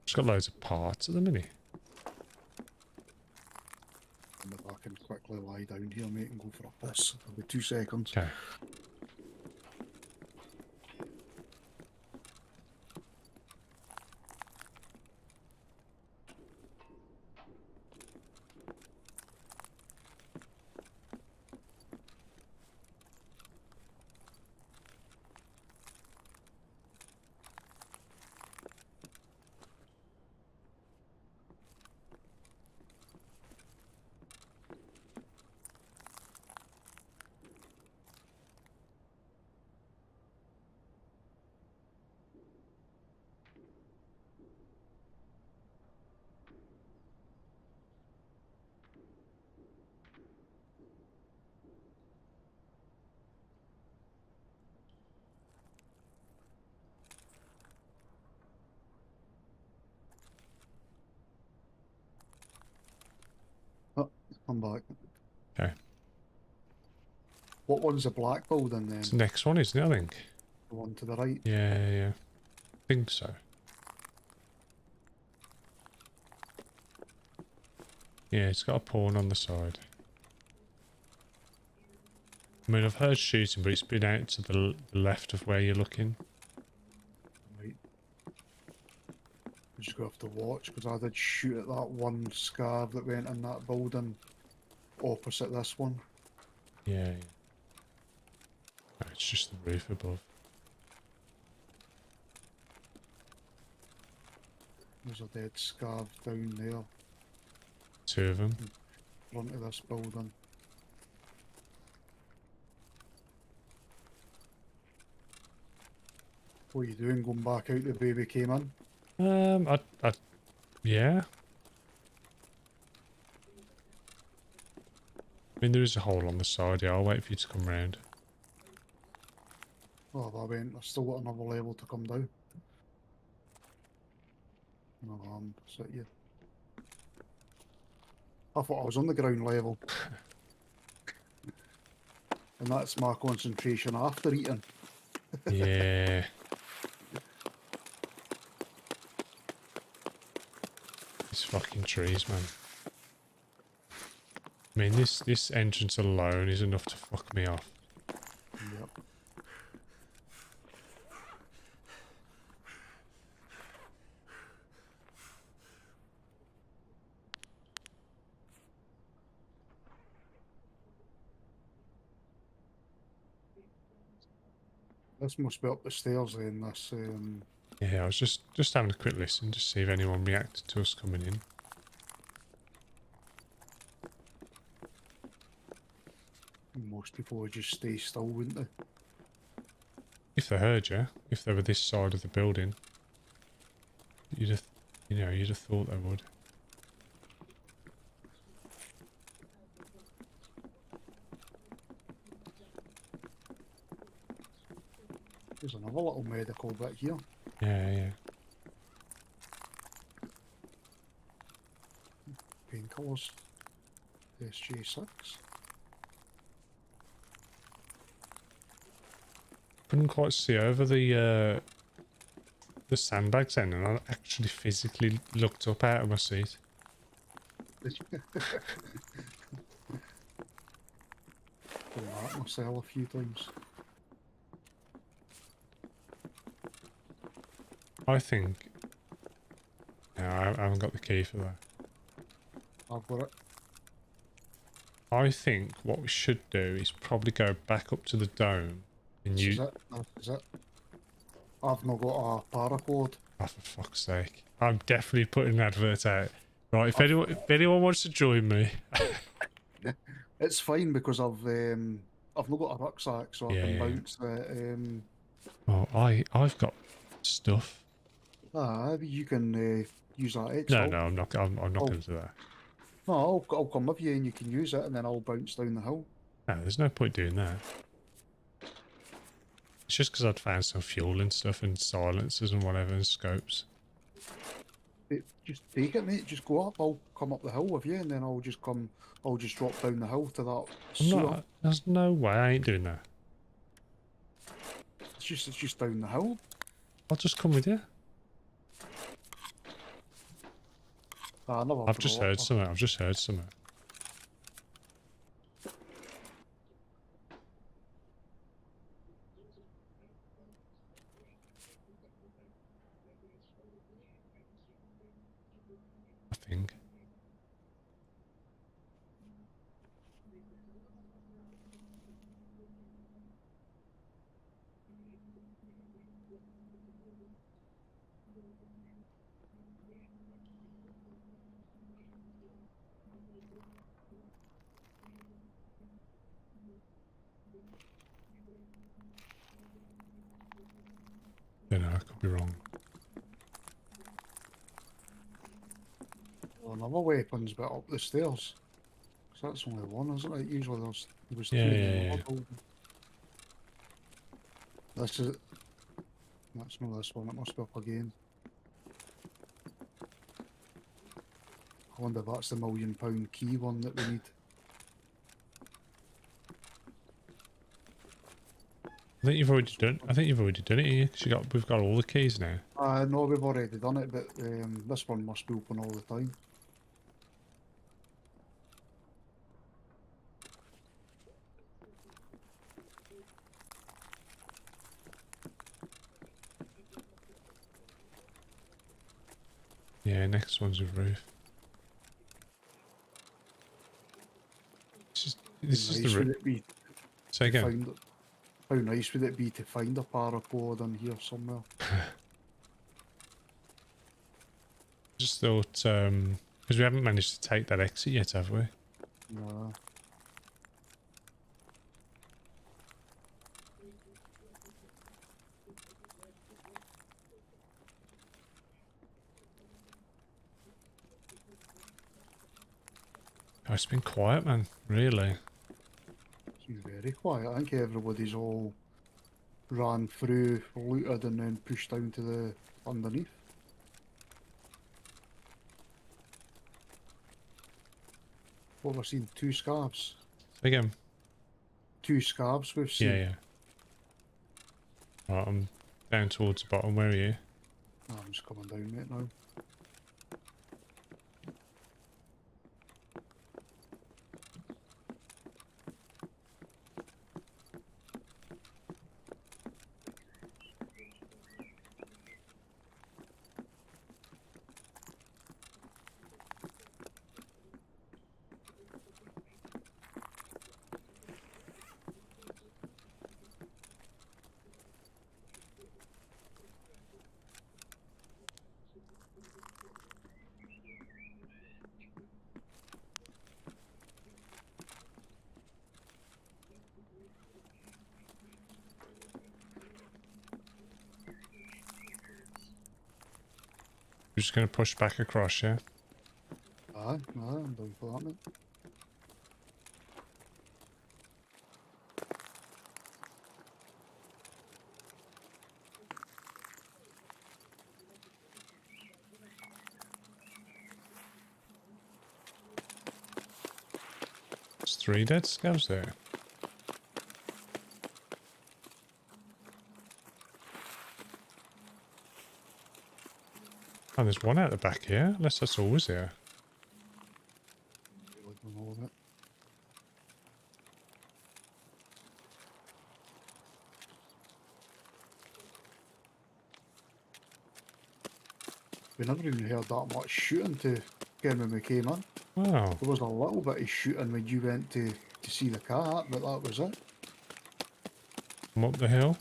Speaker 1: Just got loads of parts at the minute.
Speaker 2: can quickly lie down here, mate, and go for a piss. It'll be 2 seconds.
Speaker 1: Okay.
Speaker 2: Oh, come back.
Speaker 1: Okay.
Speaker 2: What one's the black building then?
Speaker 1: It's the next one, isn't it, I think?
Speaker 2: The one to the right?
Speaker 1: Yeah, yeah. I think so. Yeah, it's got a pawn on the side. I mean, I've heard shooting, but it's been out to the left of where you're looking.
Speaker 2: Right. I'm just going to have to watch, because I did shoot at that one scarf that went in that building opposite this one.
Speaker 1: Yeah, yeah. No, it's just the roof above.
Speaker 2: There's a dead scarf down there,
Speaker 1: 2 of them.
Speaker 2: in front of this building. What are you doing, going back out the way we came in?
Speaker 1: Yeah. I mean, there is a hole on the side. Yeah, I'll wait for you to come round.
Speaker 2: Oh, I went. I've still got another level to come down. No, sit you. I thought I was on the ground level. And that's my concentration after eating.
Speaker 1: Yeah. These fucking trees, man. I mean, this entrance alone is enough to fuck me off.
Speaker 2: Yep. This must be up the stairs then, this
Speaker 1: Yeah, I was just having a quick listen, just see if anyone reacted to us coming in.
Speaker 2: most people would just stay still, wouldn't they?
Speaker 1: If they heard you, if they were this side of the building, you'd have, you'd have thought they would.
Speaker 2: There's another little medical bit here.
Speaker 1: Yeah, yeah.
Speaker 2: Painkillers. SJ6.
Speaker 1: Couldn't quite see over the sandbags then, and I actually physically looked up out of my seat.
Speaker 2: Pulled that myself a few times.
Speaker 1: I think... No, I haven't got the key for that.
Speaker 2: I've got it.
Speaker 1: I think what we should do is probably go back up to the dome and
Speaker 2: This is it. This is it. I've not got a paracord.
Speaker 1: Oh, for fuck's sake. I'm definitely putting an advert out. Right, if anyone wants to join me...
Speaker 2: It's fine because I've not got a rucksack, so I
Speaker 1: Yeah,
Speaker 2: can
Speaker 1: yeah.
Speaker 2: bounce the
Speaker 1: Oh, I've got stuff.
Speaker 2: you can use that X.
Speaker 1: No, I'm not going to do that.
Speaker 2: No, I'll come with you and you can use it, and then I'll bounce down the hill.
Speaker 1: No, there's no point doing that. It's just because I'd found some fuel and stuff and silencers and whatever and scopes.
Speaker 2: Just take it, mate. Just go up. I'll come up the hill with you, and then I'll just drop down the hill to that sewer.
Speaker 1: There's no way I ain't doing that.
Speaker 2: It's just down the hill.
Speaker 1: I'll just come with you.
Speaker 2: I never
Speaker 1: I've just heard
Speaker 2: brought-
Speaker 1: something. could be wrong.
Speaker 2: Well, another weapon's bit up the stairs. 'Cause that's only one, isn't it? Usually there was two
Speaker 1: Yeah,
Speaker 2: in
Speaker 1: yeah,
Speaker 2: the
Speaker 1: yeah.
Speaker 2: other building. This is... That's not this one, it must be up again. I wonder if that's the £1,000,000 key one that we need.
Speaker 1: I think you've already done. I think you've already done it here because we've got all the keys now.
Speaker 2: No, we've already done it, but this one must be open all the time.
Speaker 1: Yeah, next one's a roof. This is the
Speaker 2: Nice would
Speaker 1: roof.
Speaker 2: it be
Speaker 1: Say
Speaker 2: to
Speaker 1: again.
Speaker 2: find it? How nice would it be to find a paracord in here somewhere?
Speaker 1: Just thought, because we haven't managed to take that exit yet, have we?
Speaker 2: No.
Speaker 1: Oh, it's been quiet, man. Really.
Speaker 2: It's been very quiet. I think everybody's all ran through, looted, and then pushed down to the underneath. What we've seen, 2 scarves.
Speaker 1: Say again.
Speaker 2: 2 scarves we've seen.
Speaker 1: Yeah, yeah. Right, I'm down towards the bottom. Where are you?
Speaker 2: Oh, I'm just coming down, mate, now.
Speaker 1: We're just going to push back across, yeah?
Speaker 2: Aye, I'm down for that, mate.
Speaker 1: There's 3 dead scavs there. Oh, there's one out the back here. Unless that's always there.
Speaker 2: Really don't know of it. We never even heard that much shooting to get when we came in.
Speaker 1: Wow.
Speaker 2: There was a little bit of shooting when you went to see the cat, but that was it.
Speaker 1: I'm up the hill.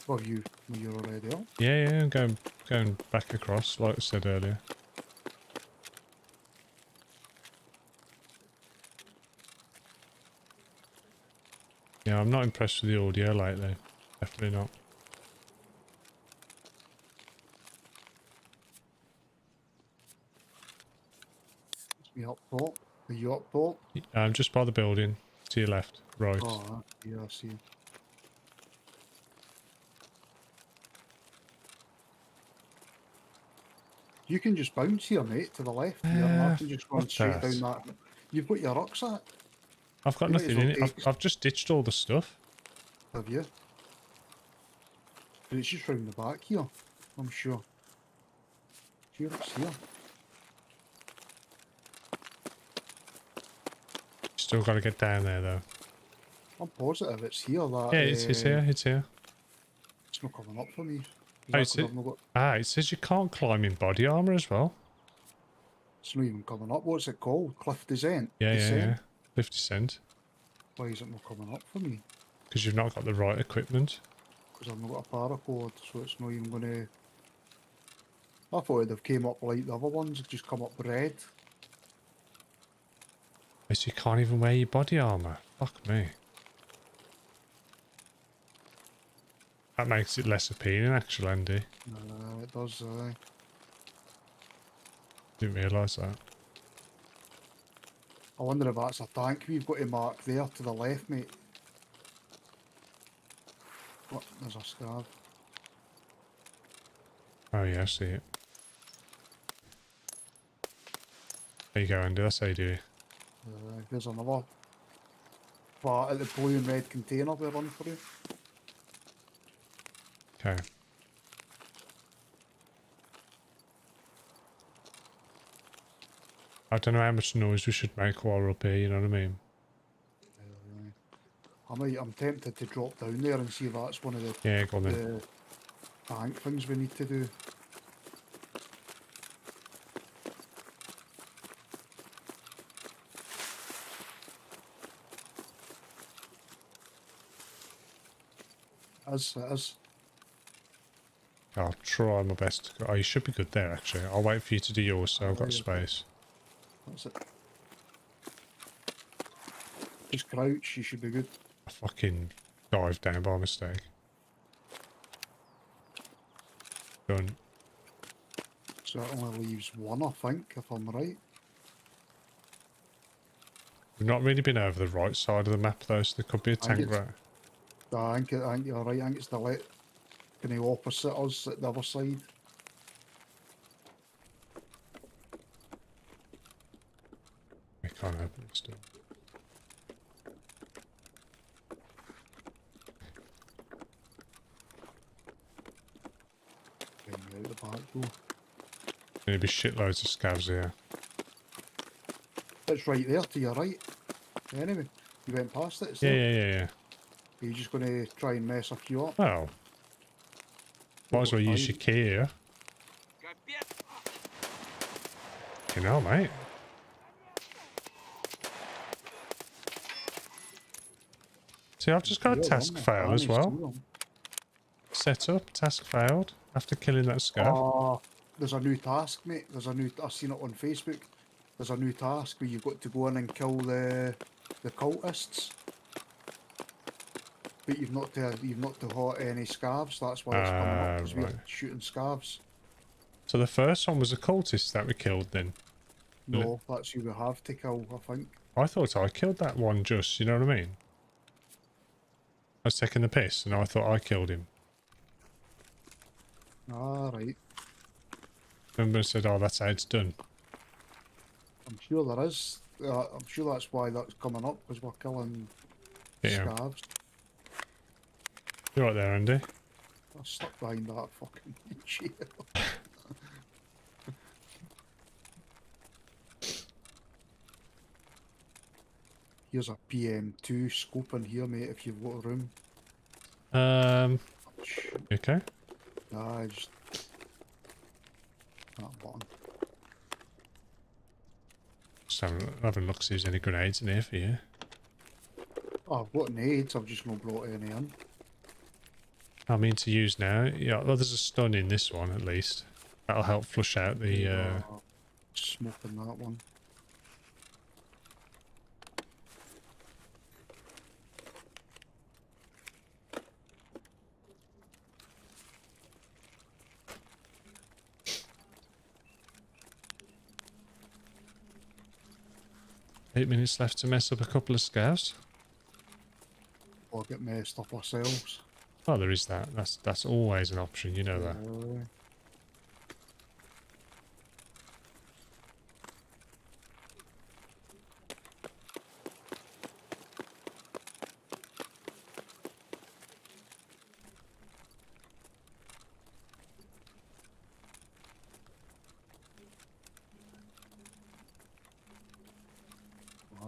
Speaker 2: Well, you were already up.
Speaker 1: Yeah, yeah, I'm going back across, like I said earlier. Yeah, I'm not impressed with the audio lately. Definitely not.
Speaker 2: It's me up top. Are you up top?
Speaker 1: I'm just by the building. To your left. Right.
Speaker 2: Oh, yeah, I see. You can just bounce here, mate, to the left here, and I can just run
Speaker 1: What
Speaker 2: straight
Speaker 1: that?
Speaker 2: down that. You've got your rucksack,
Speaker 1: I've got
Speaker 2: You might as
Speaker 1: nothing
Speaker 2: well
Speaker 1: in it.
Speaker 2: take-
Speaker 1: I've just ditched all the stuff.
Speaker 2: have you? But it's just round the back here, I'm sure. Sure it's here.
Speaker 1: Still got to get down there though.
Speaker 2: I'm positive it's here. That
Speaker 1: Yeah, it's here. It's here.
Speaker 2: It's not coming up for me. Is
Speaker 1: Oh,
Speaker 2: that
Speaker 1: it's
Speaker 2: 'cause
Speaker 1: it.
Speaker 2: I've not got,
Speaker 1: Ah, it says you can't climb in body armor as well.
Speaker 2: it's not even coming up. What's it called? Cliff Descent?
Speaker 1: Yeah, yeah,
Speaker 2: Descent?
Speaker 1: yeah. 50 cent.
Speaker 2: Why is it not coming up for me?
Speaker 1: Because you've not got the right equipment.
Speaker 2: Because I've not got a paracord, so it's not even going to... I thought it'd have came up like the other ones, it just come up red.
Speaker 1: So you can't even wear your body armor. Fuck me. That makes it less appealing, actually, Andy.
Speaker 2: It does.
Speaker 1: Didn't realise that.
Speaker 2: I wonder if that's a tank we've got to mark there to the left, mate. What? There's a scav.
Speaker 1: Oh yeah, I see it. There you go, Andy. That's how you do it.
Speaker 2: There's another part at the blue and red container we run for you.
Speaker 1: Okay. I don't know how much noise we should make while we're up here, you know what I mean?
Speaker 2: I'm tempted to drop down there and see if that's one of
Speaker 1: Yeah, go on then.
Speaker 2: the tank things we need to do. It is.
Speaker 1: I'll try my best. Oh, you should be good there, actually. I'll wait for you to do yours, so I've got
Speaker 2: yeah.
Speaker 1: space.
Speaker 2: That's it. Just crouch, you should be good.
Speaker 1: I fucking dived down by mistake. Done.
Speaker 2: So that only leaves one, I think, if I'm right.
Speaker 1: We've not really been over the right side of the map, though, so there could be a tank
Speaker 2: it's-
Speaker 1: right.
Speaker 2: I think you're right. I think it's the kind of opposite us at the other side.
Speaker 1: We can't open it still.
Speaker 2: Getting out the back door.
Speaker 1: There'll be shitloads of scavs here.
Speaker 2: It's right there to your right. Anyway, you went past it. It's
Speaker 1: Yeah,
Speaker 2: there.
Speaker 1: yeah.
Speaker 2: Are you just going to try and mess a few up?
Speaker 1: Oh. Might as well use your key here. You know, mate. See, I've just got a task fail as well. Set up, task failed, after killing that scav.
Speaker 2: There's a new task, mate. I've seen it on Facebook. There's a new task where you've got to go in and kill the cultists. But you've not to hurt any scavs. That's why it's coming up, because
Speaker 1: right.
Speaker 2: we're shooting scavs.
Speaker 1: So the first one was a cultist that we killed then?
Speaker 2: No, that's who we have to kill, I think.
Speaker 1: I thought I killed that one just, you know what I mean? I was taking the piss and I thought I killed him.
Speaker 2: Ah, right.
Speaker 1: Remember I said, oh, that's how it's done.
Speaker 2: I'm sure there is. I'm sure that's why that's coming up, because we're killing
Speaker 1: Yeah.
Speaker 2: scavs.
Speaker 1: You're right there, Andy.
Speaker 2: I'm stuck behind that fucking chair. Here's a PM2 scope in here, mate, if you've got room.
Speaker 1: Okay.
Speaker 2: Nah, just that button.
Speaker 1: Just having a look, see if there's any grenades in here for you.
Speaker 2: Oh, I've got nades, I've just not brought any in.
Speaker 1: I mean to use now. Yeah, well, there's a stun in this one at least. That'll help flush out the.
Speaker 2: Smoke in that one.
Speaker 1: Eight minutes left to mess up a couple of scavs.
Speaker 2: Or get messed up ourselves.
Speaker 1: Oh, there is that. That's always an option, you know that.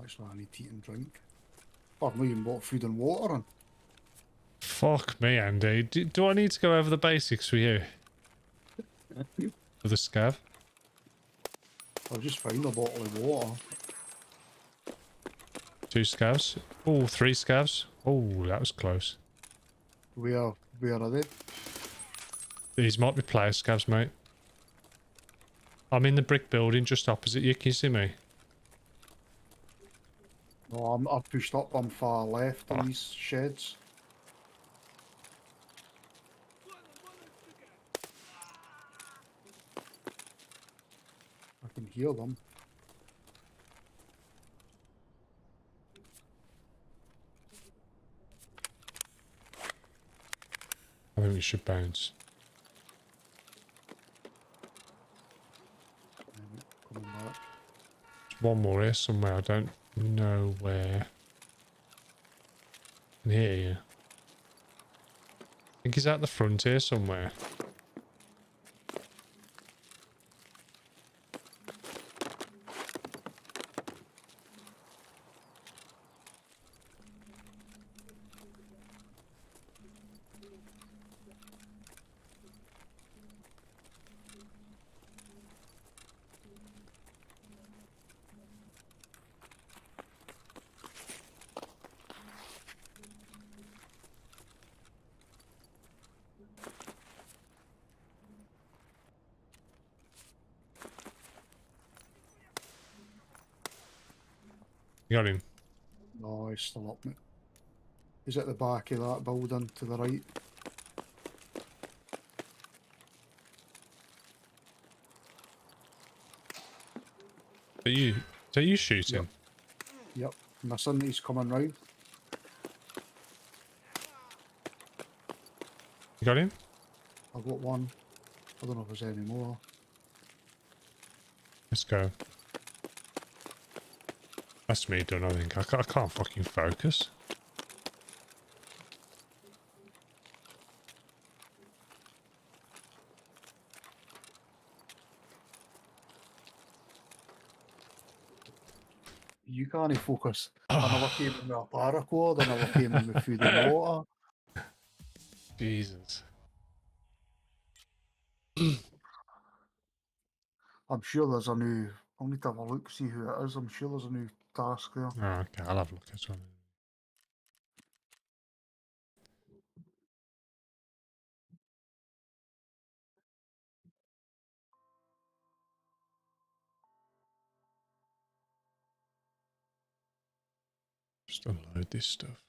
Speaker 2: Actually, I need to eat and drink. I've not even bought food and water in.
Speaker 1: Fuck me, Andy. Do I need to go over the basics for you? For the scav?
Speaker 2: I've just found a bottle of water.
Speaker 1: 2 scavs. Oh, 3 scavs. Oh, that was close.
Speaker 2: Where are they?
Speaker 1: These might be player scavs, mate. I'm in the brick building just opposite you. Can you see me?
Speaker 2: No, I've pushed up. I'm far left in these sheds. can hear them.
Speaker 1: I think we should bounce.
Speaker 2: Coming back.
Speaker 1: There's one more here somewhere. I don't know where. I can hear you. I think he's at the front here somewhere. You got him.
Speaker 2: No, he's still up, mate. He's at the back of that building to the right.
Speaker 1: Are you shooting?
Speaker 2: Yep. Missing, he's coming round.
Speaker 1: You got him?
Speaker 2: I've got one. I don't know if there's any more.
Speaker 1: Let's go. That's me done, I think. I can't fucking focus.
Speaker 2: You can't focus. I never came in with a paracord, I never came in with food and water.
Speaker 1: Jesus.
Speaker 2: I'm sure there's a new... I'll need to have a look, see who it is. I'm sure there's a new task there.
Speaker 1: Oh, okay, I'll have a look as well. Just unload this stuff.